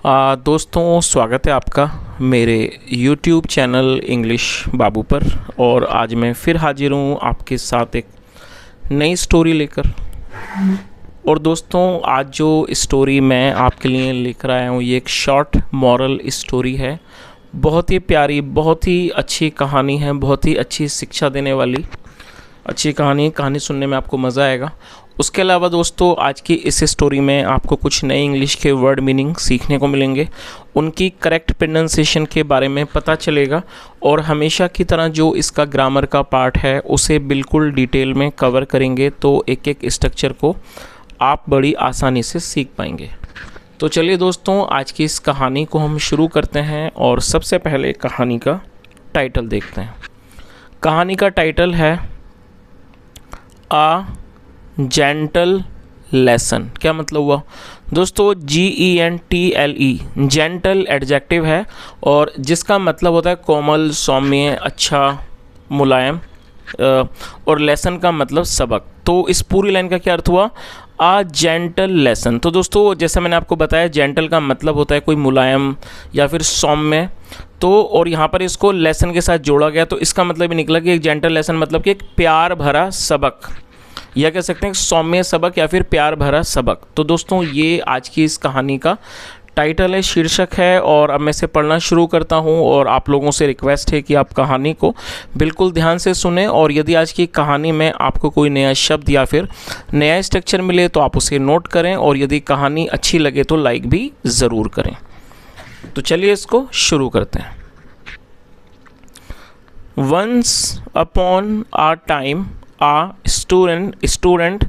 दोस्तों, स्वागत है आपका मेरे YouTube चैनल इंग्लिश बाबू पर। और आज मैं फिर हाजिर हूँ आपके साथ एक नई स्टोरी लेकर। और दोस्तों, आज जो स्टोरी मैं आपके लिए लेकर आया हूँ ये एक शॉर्ट मॉरल स्टोरी है। बहुत ही प्यारी, बहुत ही अच्छी कहानी है, बहुत ही अच्छी शिक्षा देने वाली अच्छी कहानी सुनने में आपको मज़ा आएगा। उसके अलावा दोस्तों, आज की इस स्टोरी में आपको कुछ नए इंग्लिश के वर्ड मीनिंग सीखने को मिलेंगे, उनकी करेक्ट प्रोनाउंसिएशन के बारे में पता चलेगा और हमेशा की तरह जो इसका ग्रामर का पार्ट है उसे बिल्कुल डिटेल में कवर करेंगे, तो एक एक स्ट्रक्चर को आप बड़ी आसानी से सीख पाएंगे। तो चलिए दोस्तों, आज की इस कहानी को हम शुरू करते हैं और सबसे पहले कहानी का टाइटल देखते हैं। कहानी का टाइटल है आ जेंटल लेसन। क्या मतलब हुआ दोस्तों? GENTLE, जेंटल एडजेक्टिव है और जिसका मतलब होता है कोमल, सौम्य, अच्छा, मुलायम। और लेसन का मतलब सबक। तो इस पूरी लाइन का क्या अर्थ हुआ? आ जेंटल लेसन। तो दोस्तों, जैसे मैंने आपको बताया, जेंटल का मतलब होता है कोई मुलायम या फिर सौम्य। तो और यहाँ पर इसको लेसन के साथ जोड़ा गया, तो इसका मतलब ये निकला कि एक जेंटल लेसन मतलब कि एक प्यार भरा सबक, या कह सकते हैं सौम्य सबक या फिर प्यार भरा सबक। तो दोस्तों, ये आज की इस कहानी का टाइटल है, शीर्षक है। और अब मैं इसे पढ़ना शुरू करता हूँ और आप लोगों से रिक्वेस्ट है कि आप कहानी को बिल्कुल ध्यान से सुने। और यदि आज की कहानी में आपको कोई नया शब्द या फिर नया स्ट्रक्चर मिले तो आप उसे नोट करें, और यदि कहानी अच्छी लगे तो लाइक भी ज़रूर करें। तो चलिए इसको शुरू करते हैं। Once upon a time a student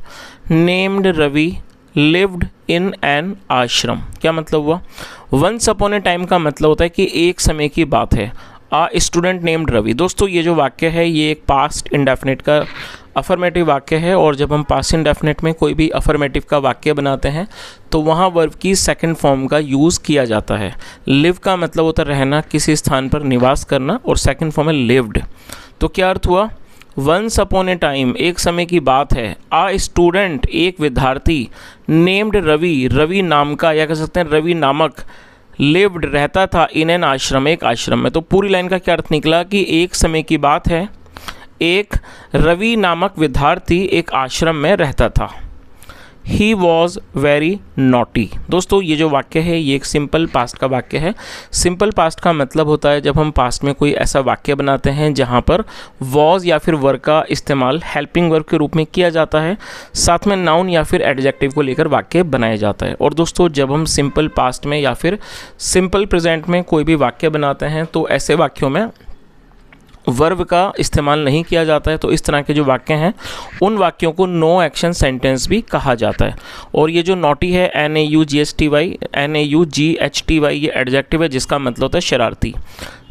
named Ravi lived in an ashram। क्या मतलब हुआ? Once upon a time का मतलब होता है कि एक समय की बात है। A student named Ravi। दोस्तों, ये जो वाक्य है ये एक पास्ट इंडेफिनिट का अफर्मेटिव वाक्य है, और जब हम पास्ट इंडेफिनिट में कोई भी अफर्मेटिव का वाक्य बनाते हैं तो वहाँ वर्ब की सेकंड फॉर्म का यूज़ किया जाता है। लिव का मतलब होता है रहना, किसी स्थान पर निवास करना, और सेकंड फॉर्म है लिव्ड। तो क्या अर्थ हुआ? वंस अपॉन ए टाइम, एक समय की बात है। आ स्टूडेंट, एक विद्यार्थी, नेम्ड रवि, रवि नाम का, या कह सकते हैं रवि नामक, लिव्ड रहता था, इन एन आश्रम, एक आश्रम में। तो पूरी लाइन का क्या अर्थ निकला कि एक समय की बात है, एक रवि नामक विद्यार्थी एक आश्रम में रहता था। He was very naughty. दोस्तों, ये जो वाक्य है ये एक सिंपल पास्ट का वाक्य है। सिंपल पास्ट का मतलब होता है जब हम पास्ट में कोई ऐसा वाक्य बनाते हैं जहाँ पर वॉज या फिर वर्ब का इस्तेमाल हेल्पिंग वर्ब के रूप में किया जाता है, साथ में नाउन या फिर एडजेक्टिव को लेकर वाक्य बनाया जाता है। और दोस्तों, जब हम सिंपल पास्ट में या फिर सिंपल प्रेजेंट में कोई भी वाक्य बनाते हैं तो ऐसे वाक्यों में वर्ब का इस्तेमाल नहीं किया जाता है। तो इस तरह के जो वाक्य हैं उन वाक्यों को नो एक्शन सेंटेंस भी कहा जाता है। और ये जो नॉटी है, NAUGHTY, ये एडजेक्टिव है जिसका मतलब होता है शरारती।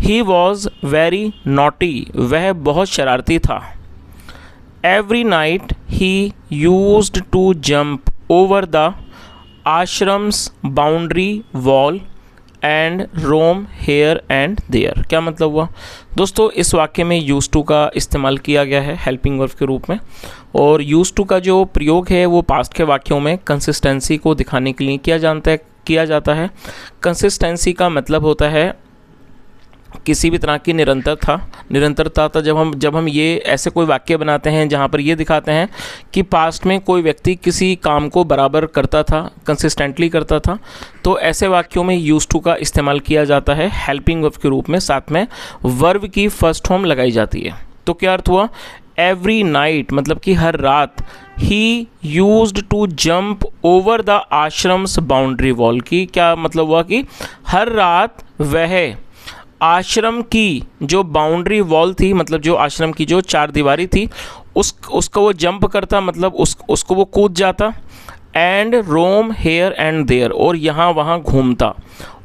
ही वॉज वेरी नॉटी, वह बहुत शरारती था। Every night he used to jump over the ashram's boundary wall and roam here and there. क्या मतलब हुआ? दोस्तों, इस वाक्य में यूज टू का इस्तेमाल किया गया है हेल्पिंग वर्ब के रूप में, और यूज टू का जो प्रयोग है वो पास्ट के वाक्यों में कंसिस्टेंसी को दिखाने के लिए किया जाता है। कंसिस्टेंसी का मतलब होता है किसी भी तरह की निरंतरता। तो जब हम ये ऐसे कोई वाक्य बनाते हैं जहाँ पर ये दिखाते हैं कि पास्ट में कोई व्यक्ति किसी काम को बराबर करता था, कंसिस्टेंटली करता था, तो ऐसे वाक्यों में यूज टू का इस्तेमाल किया जाता है हेल्पिंग वर्ब के रूप में, साथ में वर्ब की फर्स्ट फॉर्म लगाई जाती है। तो क्या अर्थ हुआ? एवरी नाइट मतलब कि हर रात। He used to jump over the ashram's boundary wall की क्या मतलब हुआ कि हर रात वह आश्रम की जो बाउंड्री वॉल थी, मतलब जो आश्रम की जो चार दीवारी थी, उसको वो जंप करता, मतलब उसको वो कूद जाता। And roam here and there, और यहाँ वहाँ घूमता।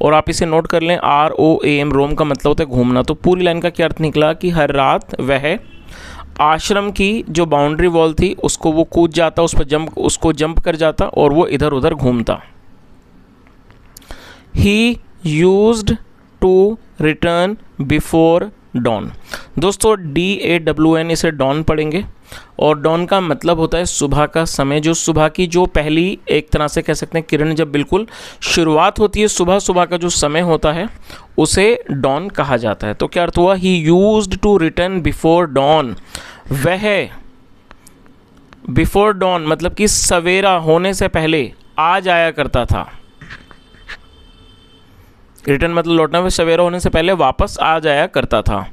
और आप इसे नोट कर लें, ROAM, रोम का मतलब होता है घूमना। तो पूरी लाइन का क्या अर्थ निकला कि हर रात वह आश्रम की जो बाउंड्री वॉल थी उसको वो कूद जाता, उसको जंप कर जाता और वो इधर उधर घूमता। He used to return before dawn. दोस्तों, DAWN, इसे डॉन पढ़ेंगे। और डॉन का मतलब होता है सुबह का समय, जो सुबह की जो पहली एक तरह से कह सकते हैं किरण जब बिल्कुल शुरुआत होती है, सुबह सुबह का जो समय होता है उसे डॉन कहा जाता है। तो क्या अर्थ हुआ, he used to return before dawn, वह बिफोर डॉन मतलब कि सवेरा होने से पहले आ जाया करता था। रिटर्न मतलब लौटना, वह सवेरा होने से पहले वापस आ जाया करता था।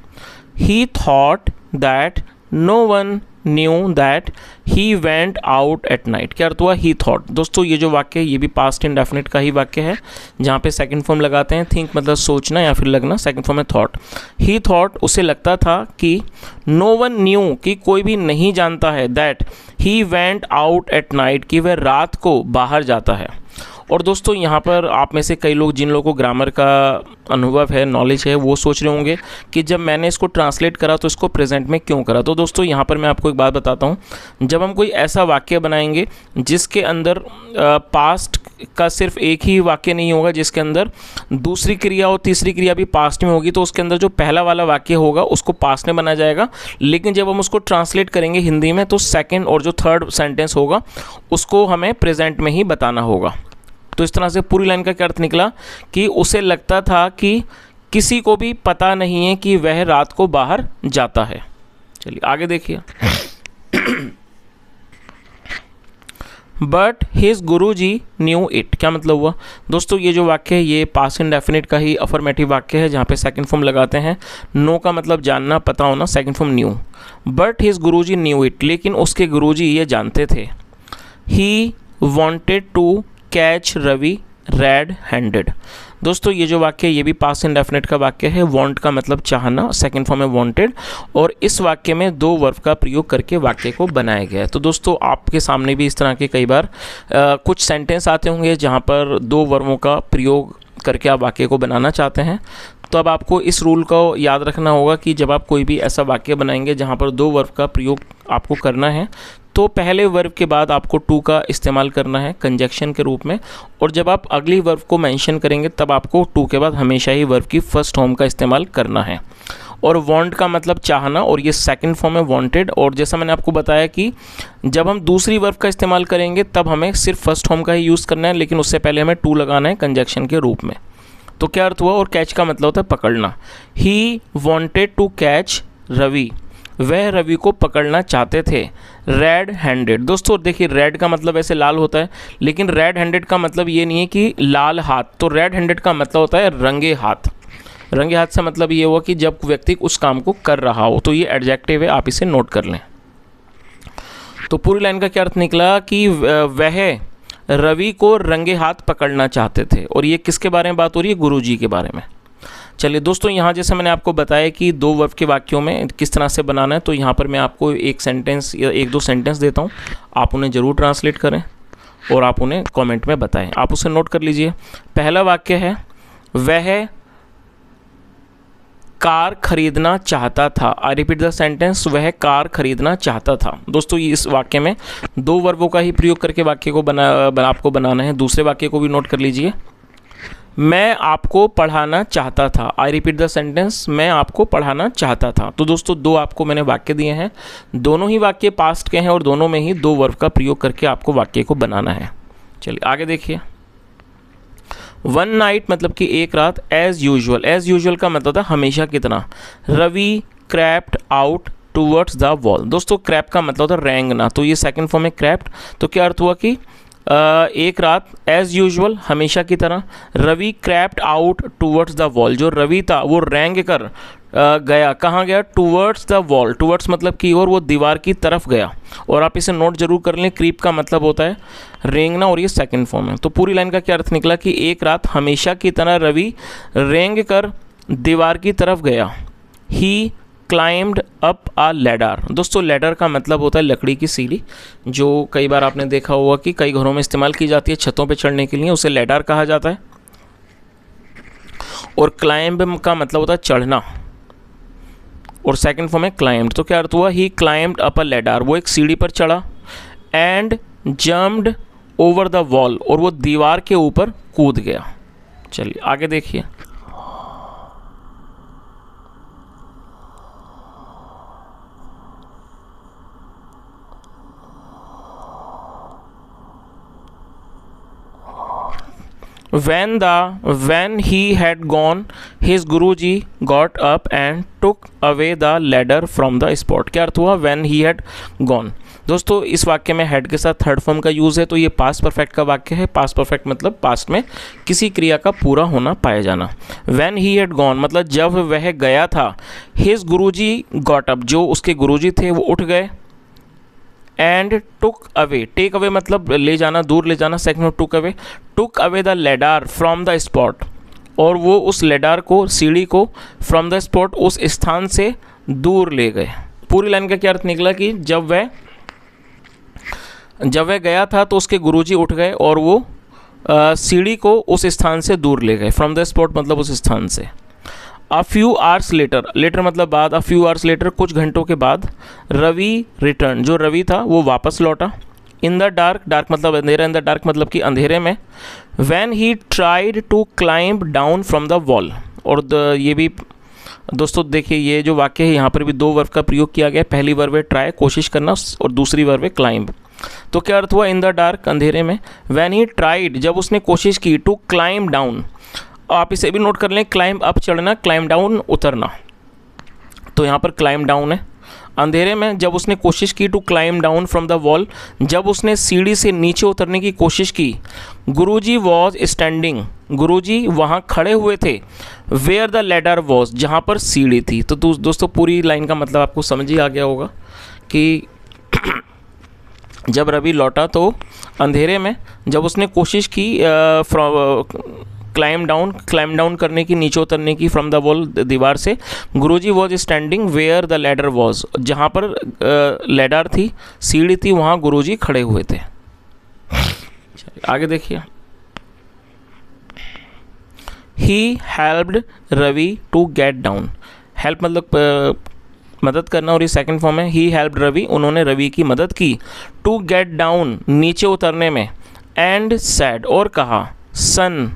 He thought that no one knew that he went out at night. क्या अर्थ हुआ, ही थॉट। दोस्तों ये जो वाक्य है ये भी पास्ट इंडेफिनिट का ही वाक्य है, जहाँ पे सेकंड फॉर्म लगाते हैं। थिंक मतलब सोचना या फिर लगना, सेकंड फॉर्म है थॉट। ही थॉट उसे लगता था कि नो वन न्यू कि कोई भी नहीं जानता है, that he went out at night कि वह रात को बाहर जाता है। और दोस्तों यहाँ पर आप में से कई लोग जिन लोगों को ग्रामर का अनुभव है, नॉलेज है, वो सोच रहे होंगे कि जब मैंने इसको ट्रांसलेट करा तो इसको प्रेजेंट में क्यों करा। तो दोस्तों यहाँ पर मैं आपको एक बात बताता हूँ, जब हम कोई ऐसा वाक्य बनाएंगे जिसके अंदर पास्ट का सिर्फ एक ही वाक्य नहीं होगा, जिसके अंदर दूसरी क्रिया और तीसरी क्रिया भी पास्ट में होगी, तो उसके अंदर जो पहला वाला वाक्य होगा उसको पास्ट में बनाया जाएगा। लेकिन जब हम उसको ट्रांसलेट करेंगे हिंदी में तो सेकेंड और जो थर्ड सेंटेंस होगा उसको हमें प्रेजेंट में ही बताना होगा। तो इस तरह से पूरी लाइन का क्या अर्थ निकला कि उसे लगता था कि किसी को भी पता नहीं है कि वह रात को बाहर जाता है। चलिए आगे देखिए। But his guruji knew it. क्या मतलब हुआ दोस्तों, ये जो वाक्य है ये पास्ट इंडेफिनिट का ही अफर्मेटिव वाक्य है, जहाँ पे सेकंड फॉर्म लगाते हैं। नो का मतलब जानना, पता होना, second form knew. But his guruji knew it, लेकिन उसके गुरुजी ये जानते थे। He wanted to catch Ravi red handed. दोस्तों ये जो वाक्य है ये भी पास्ट इंडेफिनिट का वाक्य है। वांट का मतलब चाहना, सेकंड फॉर्म है वांटेड, और इस वाक्य में दो वर्ब का प्रयोग करके वाक्य को बनाया गया है। तो दोस्तों आपके सामने भी इस तरह के कई बार कुछ सेंटेंस आते होंगे जहाँ पर दो वर्बों का प्रयोग करके आप वाक्य को बनाना चाहते हैं। तो अब आपको इस रूल को याद रखना होगा कि जब आप कोई भी ऐसा वाक्य बनाएंगे जहाँ पर दो वर्ब का प्रयोग आपको करना है तो पहले वर्ब के बाद आपको टू का इस्तेमाल करना है कंजक्शन के रूप में, और जब आप अगली वर्ब को मेंशन करेंगे तब आपको टू के बाद हमेशा ही वर्ब की फर्स्ट फॉर्म का इस्तेमाल करना है। और वांट का मतलब चाहना, और ये सेकंड फॉर्म है वांटेड। और जैसा मैंने आपको बताया कि जब हम दूसरी वर्ब का इस्तेमाल करेंगे तब हमें सिर्फ फर्स्ट फॉर्म का ही यूज़ करना है, लेकिन उससे पहले हमें टू लगाना है कंजक्शन के रूप में। तो क्या अर्थ हुआ, और कैच का मतलब होता है पकड़ना। He wanted to catch Ravi, वह रवि को पकड़ना चाहते थे। रेड हैंडेड, दोस्तों देखिए रेड का मतलब ऐसे लाल होता है, लेकिन रेड हैंडेड का मतलब ये नहीं है कि लाल हाथ। तो रेड हैंडेड का मतलब होता है रंगे हाथ। रंगे हाथ से मतलब ये हुआ कि जब व्यक्ति उस काम को कर रहा हो। तो ये एडजेक्टिव है, आप इसे नोट कर लें। तो पूरी लाइन का क्या अर्थ निकला कि वह रवि को रंगे हाथ पकड़ना चाहते थे। और ये किसके बारे में बात हो रही है, गुरुजी के बारे में। चलिए दोस्तों यहाँ जैसे मैंने आपको बताया कि दो वर्ब के वाक्यों में किस तरह से बनाना है, तो यहाँ पर मैं आपको एक सेंटेंस या एक दो सेंटेंस देता हूँ, आप उन्हें ज़रूर ट्रांसलेट करें और आप उन्हें कमेंट में बताएं। आप उसे नोट कर लीजिए। पहला वाक्य है, वह कार खरीदना चाहता था। आई रिपीट द सेंटेंस, वह कार खरीदना चाहता था। दोस्तों इस वाक्य में दो वर्बों का ही प्रयोग करके वाक्य को आपको बनाना है। दूसरे वाक्य को भी नोट कर लीजिए। मैं आपको पढ़ाना चाहता था। आई रिपीट द सेंटेंस, मैं आपको पढ़ाना चाहता था। तो दोस्तों दो आपको मैंने वाक्य दिए हैं, दोनों ही वाक्य पास्ट के हैं और दोनों में ही दो वर्ब का प्रयोग करके आपको वाक्य को बनाना है। चलिए आगे देखिए। वन नाइट मतलब कि एक रात। एज यूजुअल, एज यूजुअल का मतलब था हमेशा की तरह। Ravi crept out towards the wall. दोस्तों क्रैप का मतलब होता है रेंगना, तो ये सेकंड फॉर्म है क्रैप्ड। तो क्या अर्थ हुआ कि एक रात एज यूजुअल हमेशा की तरह, Ravi crept out towards the wall. जो रवि था वो रेंग कर गया, कहाँ गया, टूवर्ड्स द वॉल। टूवर्ड्स मतलब की ओर, वो दीवार की तरफ गया। और आप इसे नोट जरूर कर लें, क्रीप का मतलब होता है रेंगना, और ये सेकंड फॉर्म है। तो पूरी लाइन का क्या अर्थ निकला कि एक रात हमेशा की तरह रवि रेंग कर दीवार की तरफ गया। ही क्लाइम्ड अप आ लैडर। दोस्तों लैडर का मतलब होता है लकड़ी की सीढ़ी, जो कई बार आपने देखा होगा कि कई घरों में इस्तेमाल की जाती है छतों पे चढ़ने के लिए, उसे लैडर कहा जाता है। और क्लाइंब का मतलब होता है चढ़ना, और सेकंड फॉर्म है क्लाइम्ड। तो क्या अर्थ हुआ, ही क्लाइम्ड अप अ लैडर, वो एक सीढ़ी पर चढ़ा। And jumped over the wall, और वो दीवार के ऊपर कूद गया। चलिए आगे देखिए। when he had gone, his Guruji got up and took away the ladder from the spot. क्या अर्थ हुआ when he had gone? दोस्तों इस वाक्य में had के साथ थर्ड फॉर्म का यूज़ है, तो ये पास्ट परफेक्ट का वाक्य है। पास्ट परफेक्ट मतलब पास्ट में किसी क्रिया का पूरा होना पाया जाना। when he had gone मतलब जब वह गया था। his Guruji got up जो उसके गुरुजी थे वो उठ गए। And took away, take away मतलब ले जाना, दूर ले जाना। सेकंड में took away, took away the ladder from the spot, और वो उस लेडार को, सीढ़ी को, फ्रॉम द स्पॉट उस स्थान से दूर ले गए। पूरी लाइन का क्या अर्थ निकला कि जब वह गया था तो उसके गुरुजी उठ गए और वो सीढ़ी को उस स्थान से दूर ले गए। फ्रॉम द स्पॉट मतलब उस स्थान से। A few hours later, later मतलब बाद, अ फ्यू आवर्स लेटर कुछ घंटों के बाद, रवि रिटर्न जो रवि था वो वापस लौटा। इन द डार्क, डार्क मतलब अंधेरा, इन द डार्क मतलब कि अंधेरे में। When he tried to climb down from the wall, और ये भी दोस्तों देखिए ये जो वाक्य है यहाँ पर भी दो वर्ब का प्रयोग किया गया है। पहली वर्ब है ट्राई, कोशिश करना, और दूसरी वर्ब है क्लाइंब। तो क्या अर्थ हुआ इन द डार्क, अंधेरे में। व्हेन ही ट्राइड जब उसने कोशिश की, टू क्लाइंब डाउन, आप इसे भी नोट कर लें, क्लाइंब अप चढ़ना, क्लाइंब डाउन उतरना। तो यहाँ पर क्लाइंब डाउन है। अंधेरे में जब उसने कोशिश की, to climb down from the wall, जब उसने सीढ़ी से नीचे उतरने की कोशिश की। गुरुजी वॉज स्टैंडिंग, गुरुजी वहाँ खड़े हुए थे। वेयर द लैडर वॉज, जहाँ पर सीढ़ी थी। तो दोस्तों पूरी लाइन का मतलब आपको समझ ही आ गया होगा कि जब रवि लौटा तो अंधेरे में जब उसने कोशिश की क्लाइम डाउन करने की, नीचे उतरने की, फ्रॉम द वॉल दीवार से। Guruji was standing where the ladder was, जहाँ पर लैडर थी, सीढ़ी थी, वहाँ गुरुजी खड़े हुए थे। आगे देखिए, he helped Ravi to get down. Help मतलब मदद करना, और ये सेकंड फॉर्म है। ही हेल्प्ड रवि, उन्होंने रवि की मदद की। टू गेट डाउन नीचे उतरने में। एंड सैड और कहा, son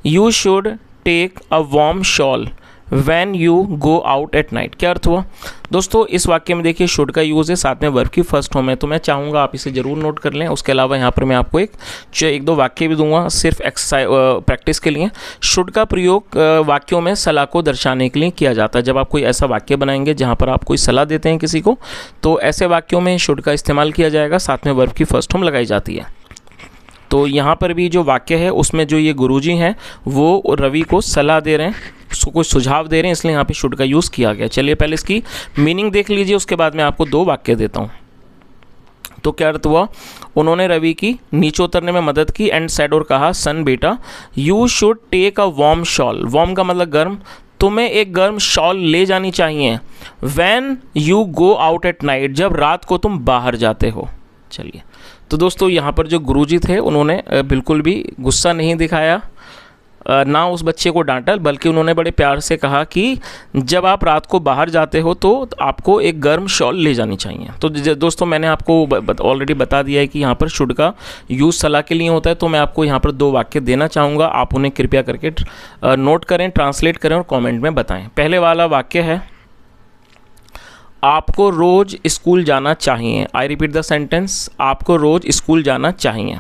you should take a warm shawl when you go out at night. क्या अर्थ हुआ दोस्तों? इस वाक्य में देखिए शुड का यूज़ है, साथ में वर्ब की फर्स्ट फॉर्म है, तो मैं चाहूँगा आप इसे ज़रूर नोट कर लें। उसके अलावा यहाँ पर मैं आपको एक दो वाक्य भी दूंगा सिर्फ एक्सरसाइज प्रैक्टिस के लिए। शुड का प्रयोग वाक्यों में सलाह को दर्शाने के लिए किया जाता है। जब आप कोई ऐसा वाक्य बनाएंगे जहाँ पर आप कोई सलाह देते हैं किसी को, तो ऐसे वाक्यों में शुड का इस्तेमाल किया जाएगा, साथ में वर्ब की फर्स्ट फॉर्म लगाई जाती है। तो यहाँ पर भी जो वाक्य है उसमें जो ये गुरुजी हैं वो रवि को सलाह दे रहे हैं, उसको कोई सुझाव दे रहे हैं, इसलिए यहाँ पे शुड का यूज़ किया गया। चलिए पहले इसकी मीनिंग देख लीजिए, उसके बाद मैं आपको दो वाक्य देता हूँ। तो क्या अर्थ हुआ? उन्होंने रवि की नीचे उतरने में मदद की। एंड सेड और कहा, सन बेटा you should take a warm shawl, warm का मतलब गर्म, तुम्हें एक गर्म शॉल ले जानी चाहिए। When you go out at night, जब रात को तुम बाहर जाते हो। चलिए तो दोस्तों यहाँ पर जो गुरुजी थे उन्होंने बिल्कुल भी गुस्सा नहीं दिखाया, ना उस बच्चे को डांटा, बल्कि उन्होंने बड़े प्यार से कहा कि जब आप रात को बाहर जाते हो तो आपको एक गर्म शॉल ले जानी चाहिए। तो दोस्तों मैंने आपको ऑलरेडी बता दिया है कि यहाँ पर शुड का यूज़ सलाह के लिए होता है। तो मैं आपको यहाँ पर दो वाक्य देना चाहूँगा, आप उन्हें कृपया करके नोट करें, ट्रांसलेट करें और कॉमेंट में बताएँ। पहले वाला वाक्य है, आपको रोज़ स्कूल जाना चाहिए। आई रिपीट द सेंटेंस, आपको रोज़ स्कूल जाना चाहिए।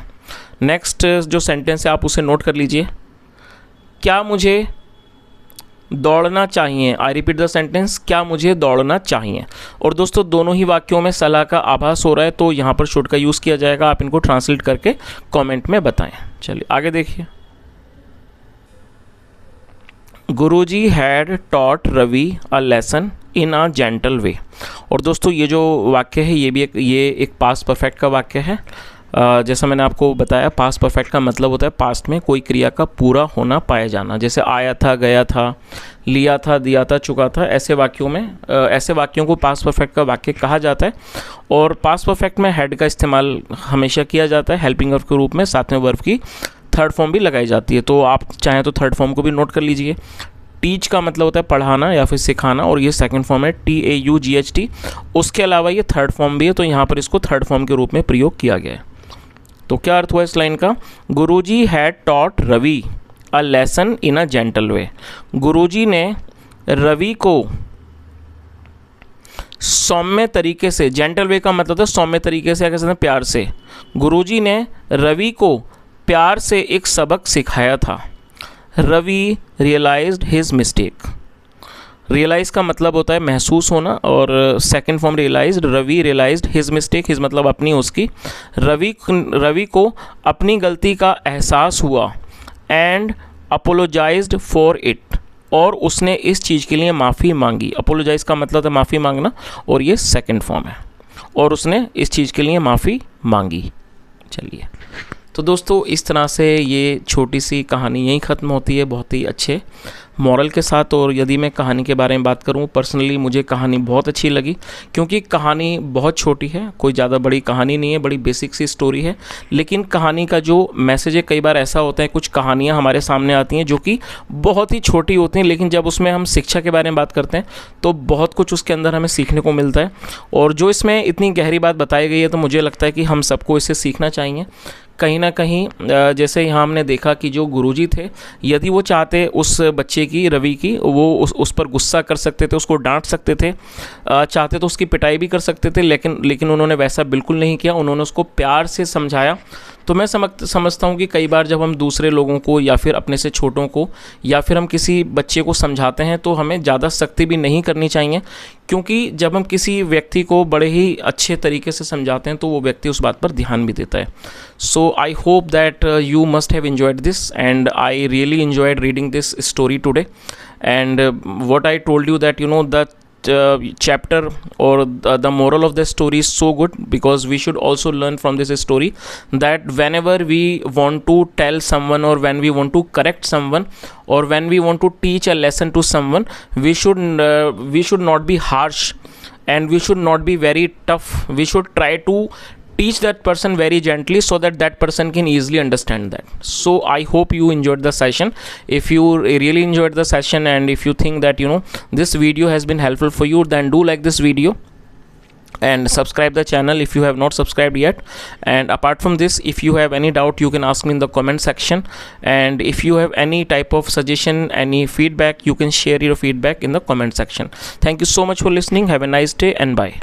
नेक्स्ट जो सेंटेंस है आप उसे नोट कर लीजिए, क्या मुझे दौड़ना चाहिए। आई रिपीट द सेंटेंस, क्या मुझे दौड़ना चाहिए। और दोस्तों दोनों ही वाक्यों में सलाह का आभास हो रहा है, तो यहाँ पर शुड का यूज़ किया जाएगा। आप इनको ट्रांसलेट करके कमेंट में बताएं। चलिए आगे देखिए, Guruji had taught Ravi a lesson in a gentle way. और दोस्तों ये जो वाक्य है ये भी एक पास्ट परफेक्ट का वाक्य है। जैसा मैंने आपको बताया, पास्ट परफेक्ट का मतलब होता है पास्ट में कोई क्रिया का पूरा होना पाया जाना। जैसे आया था, गया था, लिया था, दिया था, चुका था, ऐसे वाक्यों में ऐसे वाक्यों को पास्ट परफेक्ट का वाक्य कहा जाता है। और पास्ट परफेक्ट में हैड का इस्तेमाल हमेशा किया जाता है हेल्पिंग वर्ब के रूप में, साथ में वर्ब की थर्ड फॉर्म भी लगाई जाती है। तो आप चाहें तो थर्ड फॉर्म को भी नोट कर लीजिए। टीच का मतलब होता है पढ़ाना या फिर सिखाना, और ये सेकंड फॉर्म है TAUGHT। उसके अलावा ये थर्ड फॉर्म भी है, तो यहाँ पर इसको थर्ड फॉर्म के रूप में प्रयोग किया गया है। तो क्या अर्थ हुआ इस लाइन का? Guruji had taught Ravi a lesson in a gentle way. Guruji ने रवि को सौम्य तरीके से, जेंटल वे का मतलब है सौम्य तरीके से, या कह सकते हैं प्यार से। गुरुजी ने रवि को प्यार से एक सबक सिखाया था। Ravi realised his mistake. Realise का मतलब होता है महसूस होना, और second form realised, Ravi realised his mistake, his मतलब अपनी, उसकी। रवि को अपनी गलती का एहसास हुआ एंड अपोलोजाइज्ड फॉर इट, और उसने इस चीज़ के लिए माफ़ी मांगी। अपोलोजाइज़ का मतलब है माफ़ी मांगना, और ये सेकंड फॉर्म है, और उसने इस चीज़ के लिए माफ़ी मांगी। चलिए, तो दोस्तों इस तरह से ये छोटी सी कहानी यहीं ख़त्म होती है, बहुत ही अच्छे मॉरल के साथ। और यदि मैं कहानी के बारे में बात करूं, पर्सनली मुझे कहानी बहुत अच्छी लगी, क्योंकि कहानी बहुत छोटी है, कोई ज़्यादा बड़ी कहानी नहीं है, बड़ी बेसिक सी स्टोरी है, लेकिन कहानी का जो मैसेज है, कई बार ऐसा होता है कुछ कहानियां हमारे सामने आती हैं जो कि बहुत ही छोटी होती हैं, लेकिन जब उसमें हम शिक्षा के बारे में बात करते हैं तो बहुत कुछ उसके अंदर हमें सीखने को मिलता है। और जो इसमें इतनी गहरी बात बताई गई है, तो मुझे लगता है कि हम सबको इससे सीखना चाहिए कहीं ना कहीं। जैसे यहाँ हमने देखा कि जो गुरुजी थे, यदि वो चाहते उस बच्चे की, रवि की, वो उस पर गुस्सा कर सकते थे, उसको डांट सकते थे, चाहते तो उसकी पिटाई भी कर सकते थे, लेकिन उन्होंने वैसा बिल्कुल नहीं किया। उन्होंने उसको प्यार से समझाया। तो मैं समझता हूँ कि कई बार जब हम दूसरे लोगों को, या फिर अपने से छोटों को, या फिर हम किसी बच्चे को समझाते हैं, तो हमें ज़्यादा सख्ती भी नहीं करनी चाहिए, क्योंकि जब हम किसी व्यक्ति को बड़े ही अच्छे तरीके से समझाते हैं तो वो व्यक्ति उस बात पर ध्यान भी देता है। So I hope that you must have enjoyed this, and I really enjoyed reading this story today. And what I told you, that the chapter or the moral of the story is so good, because we should also learn from this story that whenever we want to tell someone, or when we want to correct someone, or when we want to teach a lesson to someone, we should not be harsh, and we should not be very tough. We should try to teach that person very gently, so that person can easily understand that. So I hope you enjoyed the session. If you really enjoyed the session, and if you think that this video has been helpful for you, then do like this video and subscribe the channel if you have not subscribed yet. And apart from this, if you have any doubt, you can ask me in the comment section, and if you have any type of suggestion, any feedback, you can share your feedback in the comment section. Thank you so much for listening. Have a nice day, and bye.